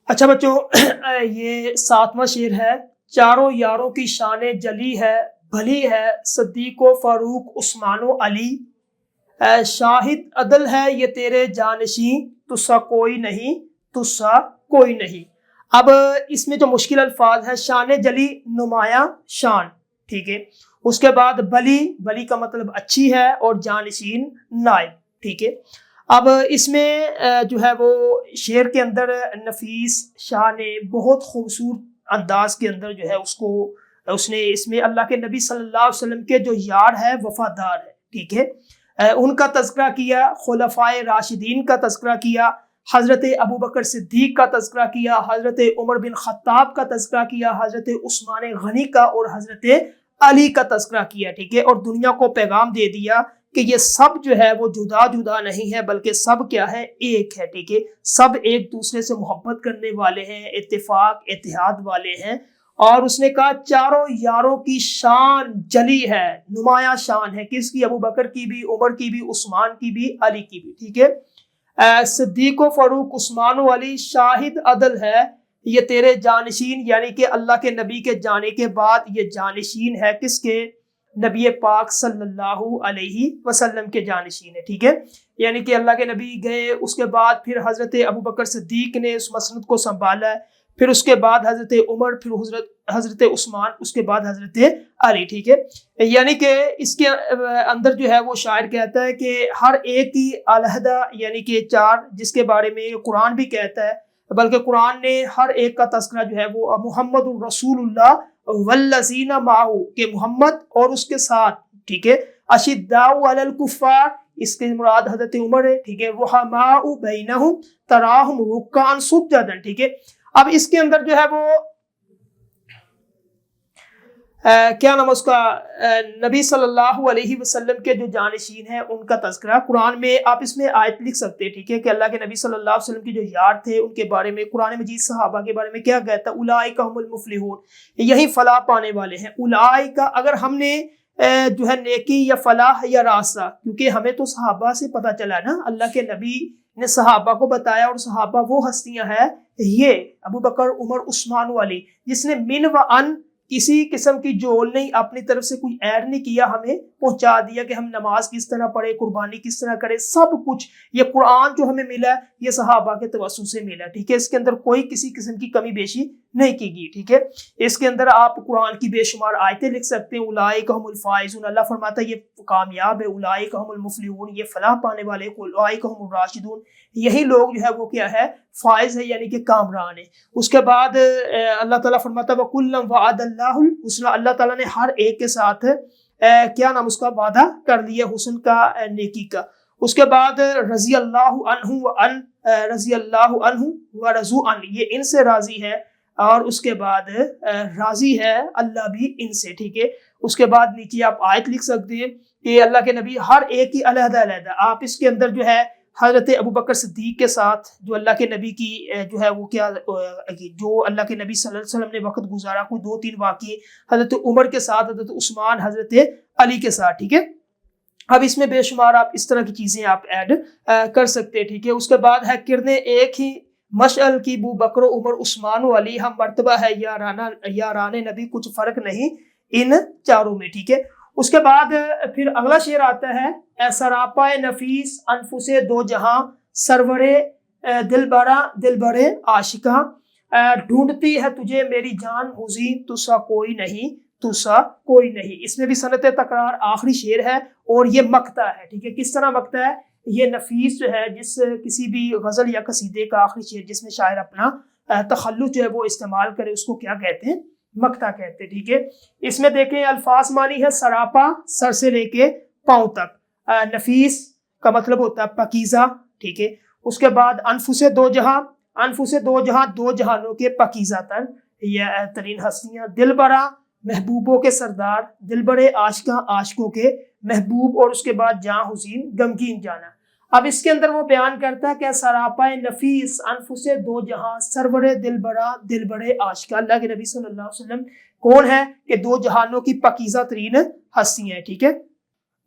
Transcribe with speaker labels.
Speaker 1: اچھا بچوں، یہ 7واں شعر ہے۔ چاروں یاروں کی شان جلی ہے، بھلی ہے صدیق و فاروق عثمان و علی، شاہد عدل ہے یہ تیرے جانشین، تجھسا کوئی نہیں، تجھسا کوئی نہیں۔ اب اس میں جو مشکل الفاظ ہے، شان جلی نمایاں شان، ٹھیک ہے، اس کے بعد بلی، بلی کا مطلب اچھی ہے، اور جانشین نائب، ٹھیک ہے۔ اب اس میں جو ہے وہ شعر کے اندر نفیس شاہ نے بہت خوبصورت انداز کے اندر جو ہے اس نے اس میں اللہ کے نبی صلی اللہ علیہ وسلم کے جو یار ہے، وفادار ہے، ٹھیک ہے، ان کا تذکرہ کیا، خلفائے راشدین کا تذکرہ کیا، حضرت ابوبکر صدیق کا تذکرہ کیا، حضرت عمر بن خطاب کا تذکرہ کیا، حضرت عثمان غنی کا، اور حضرت علی کا تذکرہ کیا، ٹھیک ہے، اور دنیا کو پیغام دے دیا کہ یہ سب جو ہے وہ جدا جدا نہیں ہے، بلکہ سب کیا ہے، ایک ہے، ٹھیک ہے، سب ایک دوسرے سے محبت کرنے والے ہیں، اتفاق اتحاد والے ہیں۔ اور اس نے کہا چاروں یاروں کی شان جلی ہے، نمایاں شان ہے، کس کی؟ ابو بکر کی بھی، عمر کی بھی، عثمان کی بھی، علی کی بھی، ٹھیک ہے۔ صدیق و فاروق عثمان و علی، شاہد عدل ہے یہ تیرے جانشین، یعنی کہ اللہ کے نبی کے جانے کے بعد یہ جانشین ہے، کس کے؟ نبی پاک صلی اللہ علیہ وسلم کے جانشین ہے، ٹھیک ہے، یعنی کہ اللہ کے نبی گئے، اس کے بعد پھر حضرت ابوبکر صدیق نے اس مسند کو سنبھالا، پھر اس کے بعد حضرت عمر، پھر حضرت عثمان، اس کے بعد حضرت علی، ٹھیک ہے، یعنی کہ اس کے اندر جو ہے وہ شاعر کہتا ہے کہ ہر ایک کی علیحدہ، یعنی کہ چار، جس کے بارے میں قرآن بھی کہتا ہے، بلکہ قرآن نے ہر ایک کا تذکرہ جو ہے وہ محمد الرسول اللہ والذین معہ، کہ محمد اور اس کے ساتھ، ٹھیک ہے، اشداء علی الکفار، اس کے مراد حضرت عمر ہے، ٹھیک ہے، رحماء بینہم تراہم رکعا سجدا، ٹھیک ہے۔ اب اس کے اندر جو ہے وہ کیا نام اس کا، نبی صلی اللہ علیہ وسلم کے جو جانشین ہیں ان کا تذکرہ قرآن میں، آپ اس میں آیت لکھ سکتے ہیں، ٹھیک ہے، کہ اللہ کے نبی صلی اللہ علیہ وسلم کے جو یار تھے ان کے بارے میں قرآن مجید صحابہ کے بارے میں کیا کہتا ہے؟ اولئک هم المفلحون، یہی فلاح پانے والے ہیں۔ اولئک، اگر ہم نے جو ہے نیکی یا فلاح یا راستہ، کیونکہ ہمیں تو صحابہ سے پتہ چلا نا، اللہ کے نبی نے صحابہ کو بتایا، اور صحابہ وہ ہستیاں ہیں، یہ ابو بکر، عمر، عثمان و علی، جس نے من و ان کسی قسم کی جول نہیں، اپنی طرف سے کوئی ایڈ نہیں کیا، ہمیں پہنچا دیا کہ ہم نماز کس طرح پڑھے، قربانی کس طرح کرے، سب کچھ یہ قرآن جو ہمیں ملا ہے یہ صحابہ کے توسط سے ملا، ٹھیک ہے، اس کے اندر کوئی کسی قسم کی کمی بیشی نہیں کی گئی، ٹھیک ہے۔ اس کے اندر آپ قرآن کی بے شمار آیتیں لکھ سکتے ہیں، اولئک هم الفائزون، اللہ فرماتا ہے یہ کامیاب ہے، اولئک هم المفلحون، یہ فلاح پانے والے، اولئک هم الراشدون، یہی لوگ جو ہے وہ کیا ہے، فائز ہے، یعنی کہ کامران ہے۔ اس کے بعد اللہ تعالیٰ فرماتا ہے وَكُلًّا وَعَدَ اللَّهُ الْحُسْنَى، اللہ تعالیٰ نے ہر ایک کے ساتھ کیا نام اس کا، وعدہ کر لیا حسن کا، نیکی کا۔ اس کے بعد رضی اللہ عنہ رضی اللہ عنہ ورضوا عنہ، یہ ان سے راضی ہے، اور اس کے بعد راضی ہے اللہ بھی ان سے، ٹھیک ہے۔ اس کے بعد نیچے آپ آیت لکھ سکتے ہیں کہ اللہ کے نبی ہر ایک کی علیحدہ علیحدہ، آپ اس کے اندر جو ہے حضرت ابوبکر صدیق کے ساتھ جو اللہ کے نبی کی جو ہے وہ کیا، جو اللہ کے نبی صلی اللہ علیہ وسلم نے وقت گزارا، کوئی 2-3 واقعے، حضرت عمر کے ساتھ، حضرت عثمان، حضرت علی کے ساتھ، ٹھیک ہے۔ اب اس میں بے شمار آپ اس طرح کی چیزیں آپ ایڈ کر سکتے ہیں، ٹھیک ہے۔ اس کے بعد ہے کرنے ایک ہی مشعل کی بو بکر، عمر، عثمان و علی، ہم مرتبہ ہے یاران نبی، کچھ فرق نہیں ان چاروں میں، ٹھیک ہے۔ اس کے بعد پھر اگلا شعر آتا ہے، اے سراپا نفیس انفس دو جہاں، سرور دل برے عاشقاں، ڈھونڈتی ہے تجھے میری جان حزیں، تجھسا کوئی نہیں، تجھسا کوئی نہیں۔ اس میں بھی صنعت تکرار آخری شعر ہے، اور یہ مقطع ہے، ٹھیک ہے۔ کس طرح مقطع ہے؟ یہ نفیس جو ہے، جس کسی بھی غزل یا قصیدے کا آخری شعر جس میں شاعر اپنا تخلص جو ہے وہ استعمال کرے، اس کو کیا کہتے ہیں؟ مقطع کہتے ہیں، ٹھیک ہے۔ اس میں دیکھیں الفاظ مانی ہے سراپا، سر سے لے کے پاؤں تک، نفیس کا مطلب ہوتا ہے پاکیزہ، ٹھیک ہے۔ اس کے بعد انفس دو جہاں، انفس دو جہاں، دو جہانوں کے پاکیزہ ترین ہستیاں، دل برا، محبوبوں کے سردار، دل بڑے عاشقاں، عاشقوں کے محبوب، اور اس کے بعد جاں حزین، غمگین جانا۔ اب اس کے اندر وہ بیان کرتا ہے کہ سراپا نفیس انفس دو جہاں، سرور دل برا، دل بڑے عاشق، اللہ کے نبی صلی اللہ علیہ وسلم کون ہے؟ کہ دو جہانوں کی پاکیزہ ترین ہستی ہیں، ٹھیک ہے۔